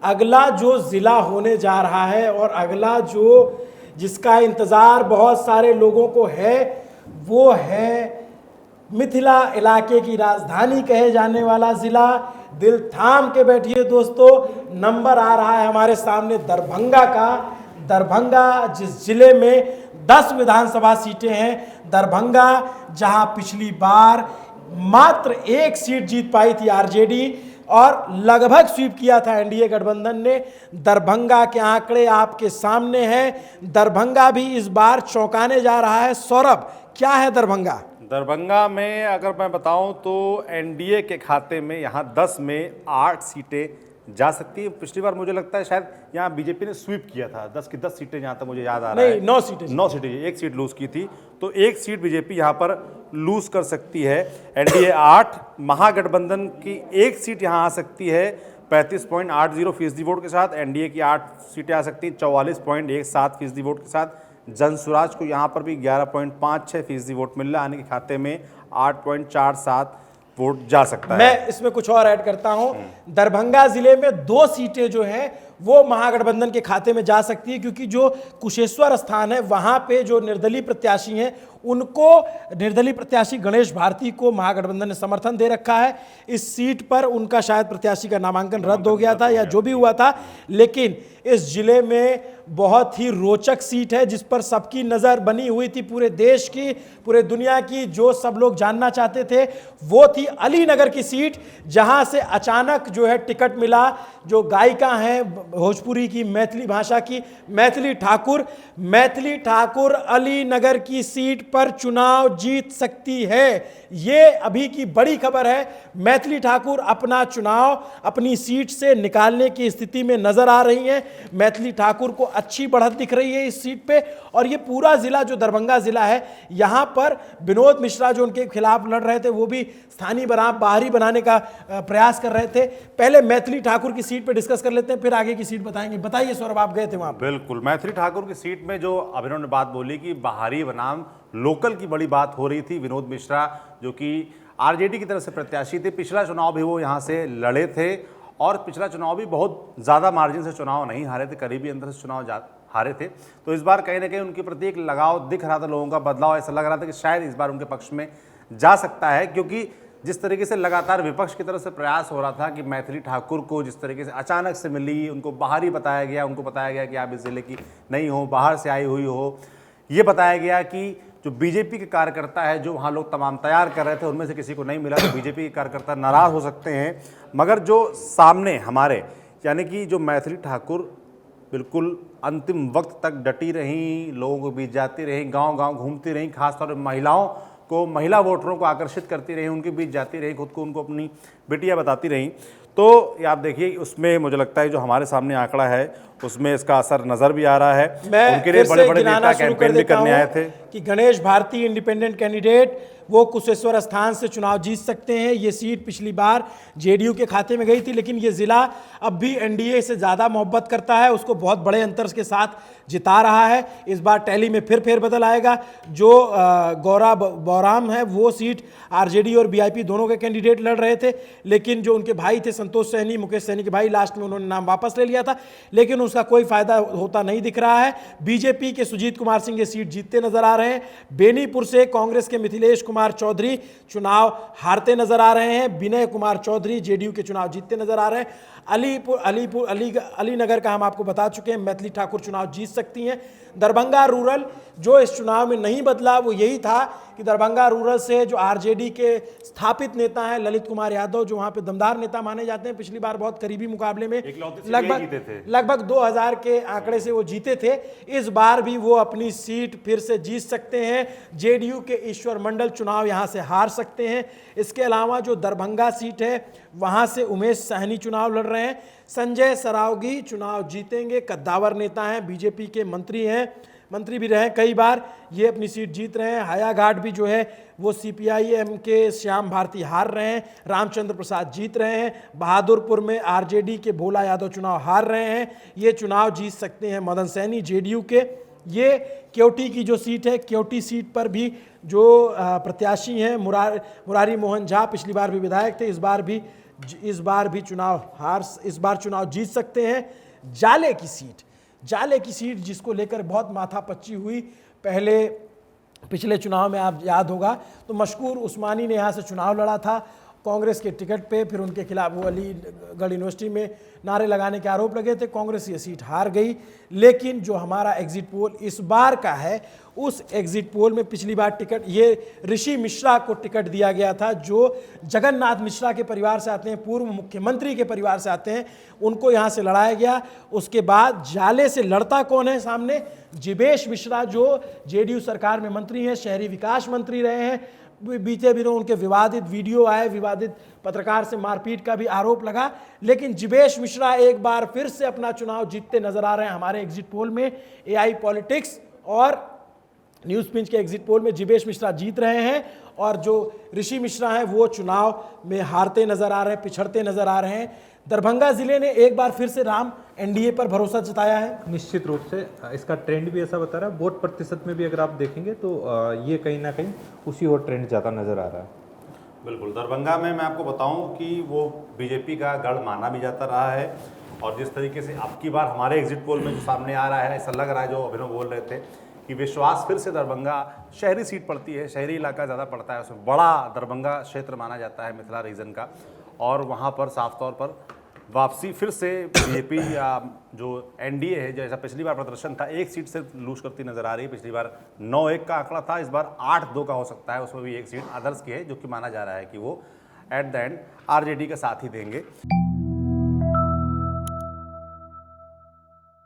अगला जो ज़िला होने जा रहा है और अगला जो जिसका इंतज़ार बहुत सारे लोगों को है वो है मिथिला इलाके की राजधानी कहे जाने वाला ज़िला। दिल थाम के बैठिए दोस्तों, नंबर आ रहा है हमारे सामने दरभंगा का। दरभंगा जिस जिले में 10 विधानसभा सीटें हैं, दरभंगा जहां पिछली बार मात्र 1 सीट जीत पाई थी आरजेडी और लगभग स्वीप किया था एनडीए गठबंधन ने। दरभंगा के आंकड़े आपके सामने हैं। दरभंगा भी इस बार चौंकाने जा रहा है। सौरभ, क्या है दरभंगा? दरभंगा में अगर मैं बताऊं तो एनडीए के खाते में यहाँ 10 में 8 सीटें जा सकती है। पिछली बार मुझे लगता है शायद यहाँ बीजेपी ने स्वीप किया था 10 की 10 सीटें, जहाँ तक मुझे याद आ रहा है। 9 सीटें, 9 सीटें, 1 सीट लूज की थी, तो 1 सीट बीजेपी यहाँ पर लूज कर सकती है। एनडीए 8, महागठबंधन की 1 सीट यहाँ आ सकती है 35.80% वोट के साथ। एनडीए की 8 सीटें आ सकती हैं 44.17% वोट के साथ। जनसुराज को यहाँ पर भी 11.56% वोट मिल रहा है, यानी कि खाते में 8.47 वोट जा सकता है। मैं इसमें कुछ और ऐड करता हूं। दरभंगा जिले में 2 सीटें जो हैं वो महागठबंधन के खाते में जा सकती है, क्योंकि जो कुशेश्वर स्थान है वहां पे जो निर्दलीय प्रत्याशी हैं उनको, निर्दलीय प्रत्याशी गणेश भारती को महागठबंधन ने समर्थन दे रखा है। इस सीट पर उनका शायद प्रत्याशी का नामांकन रद्द हो गया था या जो भी हुआ था, लेकिन इस जिले में बहुत ही रोचक सीट है जिस पर सबकी नज़र बनी हुई थी, पूरे देश की, पूरे दुनिया की। जो सब लोग जानना चाहते थे वो थी अलीनगर की सीट, जहां से अचानक जो है टिकट मिला। जो गायिका हैं भोजपुरी की, मैथिली भाषा की, मैथिली ठाकुर अलीनगर की सीट पर चुनाव जीत सकती है। ये अभी की बड़ी खबर है। मैथिली ठाकुर अपना चुनाव अपनी सीट से निकालने की स्थिति में नजर आ रही हैं। मैथिली ठाकुर को अच्छी बढ़त दिख रही है इस सीट पे। और ये पूरा जिला जो दरभंगा जिला है, यहाँ पर विनोद मिश्रा जो उनके खिलाफ लड़ रहे थे वो भी स्थानीय बनाम बाहरी बनाने का प्रयास कर रहे थे। पहले मैथिली ठाकुर की सीट पे डिस्कस कर लेते हैं, फिर आगे की सीट बताएंगे। बताइए सौरभ, आप गए थे वहां पे। बिल्कुल, मैथिली ठाकुर की सीट में जो अभिनव ने बात बोली कि बाहरी बनाम लोकल की बड़ी बात हो रही थी। विनोद मिश्रा जो कि आरजेडी की तरफ से प्रत्याशी थे, पिछला चुनाव भी वो यहाँ से लड़े थे और पिछला चुनाव भी बहुत ज़्यादा मार्जिन से चुनाव नहीं हारे थे, करीबी अंतर से चुनाव हारे थे। तो इस बार कहीं ना कहीं उनके प्रति एक लगाव दिख रहा था, लोगों का बदलाव ऐसा लग रहा था कि शायद इस बार उनके पक्ष में जा सकता है, क्योंकि जिस तरीके से लगातार विपक्ष की तरफ से प्रयास हो रहा था कि मैथिली ठाकुर को जिस तरीके से अचानक से मिली, उनको बाहरी बताया गया, उनको बताया गया कि आप इस जिले की नहीं हो, बाहर से आई हुई हो। ये बताया गया कि जो बीजेपी के कार्यकर्ता है, जो वहाँ लोग तमाम तैयार कर रहे थे, उनमें से किसी को नहीं मिला, तो बीजेपी के कार्यकर्ता नाराज़ हो सकते हैं। मगर जो सामने हमारे, यानी कि जो मैथिली ठाकुर बिल्कुल अंतिम वक्त तक डटी रहीं, लोगों के बीच जाती रहीं, गांव-गांव घूमती रहीं, खासतौर पर महिलाओं को, महिला वोटरों को आकर्षित करती रहीं, उनके बीच जाती रहीं, खुद को उनको अपनी बेटियां बताती रहीं। तो ये आप देखिए, उसमें मुझे लगता है जो हमारे सामने आंकड़ा है उसमें इसका असर नजर भी आ रहा है। उनके लिए बड़े-बड़े नेता कैंपेन भी करने आए थे कि गणेश भारती इंडिपेंडेंट कैंडिडेट वो कुशेश्वर स्थान से चुनाव जीत सकते हैं। ये सीट पिछली बार जेडीयू के खाते में गई थी, लेकिन ये जिला अब भी एनडीए से ज़्यादा मोहब्बत करता है, उसको बहुत बड़े अंतर के साथ जिता रहा है। इस बार टैली में फिर फेरबदल आएगा। जो गौरा बौराम है वो सीट आरजेडी और बीआईपी दोनों के कैंडिडेट लड़ रहे थे, लेकिन जो उनके भाई थे संतोष सहनी, मुकेश सहनी के भाई, लास्ट में उन्होंने नाम वापस ले लिया था, लेकिन उसका कोई फायदा होता नहीं दिख रहा है। बीजेपी के सुजीत कुमार सिंह ये सीट जीतते नजर आ रहे हैं। बेनीपुर से कांग्रेस के मिथिलेश कुमार चौधरी चुनाव हारते नजर आ रहे हैं। विनय कुमार चौधरी जेडीयू के चुनाव जीतते नजर आ रहे हैं। अलीनगर का हम आपको बता चुके हैं, मैथिली ठाकुर चुनाव जीत सकती हैं। दरभंगा रूरल जो इस चुनाव में नहीं बदला वो यही था कि दरभंगा रूरल से जो आरजेडी के स्थापित नेता हैं ललित कुमार यादव, जो वहां पे दमदार नेता माने जाते हैं, पिछली बार बहुत करीबी मुकाबले में लगभग 2000 के आंकड़े से वो जीते थे। इस बार भी वो अपनी सीट फिर से जीत सकते हैं। जेडीयू के ईश्वर मंडल चुनाव यहां से हार सकते हैं। इसके अलावा जो दरभंगा सीट है वहां से उमेश सहनी चुनाव लड़ रहे हैं। संजय सरावगी चुनाव जीतेंगे, कद्दावर नेता हैं, बीजेपी के मंत्री भी रहे कई बार, ये अपनी सीट जीत रहे हैं। हायाघाट भी जो है वो सीपीआईएम के श्याम भारती हार रहे हैं, रामचंद्र प्रसाद जीत रहे हैं। बहादुरपुर में आरजेडी के भोला यादव चुनाव हार रहे हैं, ये चुनाव जीत सकते हैं मदन सैनी जेडीयू के। ये केवटी की जो सीट है, केवटी सीट पर भी जो प्रत्याशी हैं मुरारी मोहन झा, पिछली बार भी विधायक थे, इस बार भी इस बार भी इस बार चुनाव जीत सकते हैं। जाले की सीट जिसको लेकर बहुत माथापच्ची हुई, पिछले चुनाव में आप याद होगा तो मशकूर उस्मानी ने यहाँ से चुनाव लड़ा था कांग्रेस के टिकट पे, फिर उनके खिलाफ वो अलीगढ़ यूनिवर्सिटी में नारे लगाने के आरोप लगे थे, कांग्रेस ये सीट हार गई। लेकिन जो हमारा एग्जिट पोल इस बार का है, उस एग्जिट पोल में पिछली बार टिकट ये ऋषि मिश्रा को टिकट दिया गया था, जो जगन्नाथ मिश्रा के परिवार से आते हैं, पूर्व मुख्यमंत्री के परिवार से आते हैं, उनको यहाँ से लड़ाया गया। उसके बाद जाले से लड़ता कौन है सामने? जिवेश मिश्रा, जो जेडीयू सरकार में मंत्री हैं, शहरी विकास मंत्री रहे हैं। बीते दिनों उनके विवादित वीडियो आए, विवादित पत्रकार से मारपीट का भी आरोप लगा, लेकिन जिवेश मिश्रा एक बार फिर से अपना चुनाव जीतते नजर आ रहे हैं हमारे एग्जिट पोल में। एआई पॉलिटिक्स और न्यूज़ पिंच के एग्जिट पोल में जिवेश मिश्रा जीत रहे हैं, और जो ऋषि मिश्रा हैं वो चुनाव में हारते नजर आ रहे हैं, पिछड़ते नजर आ रहे हैं। दरभंगा जिले ने एक बार फिर से राम एनडीए पर भरोसा जताया है। निश्चित रूप से इसका ट्रेंड भी ऐसा बता रहा है। वोट प्रतिशत में भी अगर आप देखेंगे तो ये कहीं ना कहीं उसी और ट्रेंड ज़्यादा नज़र आ रहा है। बिल्कुल, दरभंगा में मैं आपको बताऊं कि वो बीजेपी का गढ़ माना भी जाता रहा है, और जिस तरीके से अब की बार हमारे एग्जिट पोल में जो सामने आ रहा है, ऐसा लग रहा है, जो अभिनव बोल रहे थे कि विश्वास फिर से दरभंगा शहरी सीट पड़ती है, शहरी इलाका ज़्यादा पड़ता है, उसमें बड़ा दरभंगा क्षेत्र माना जाता है मिथिला रीजन का, और वहाँ पर साफ तौर पर वापसी फिर से बीजेपी या जो एनडीए है, जैसा पिछली बार प्रदर्शन था, एक सीट सिर्फ लूज करती नजर आ रही है। पिछली बार 9-1 का आंकड़ा था, इस बार 8-2 का हो सकता है, उसमें भी एक सीट अदर्स की है, जो कि माना जा रहा है कि वो एट द एंड आरजेडी का साथ ही देंगे।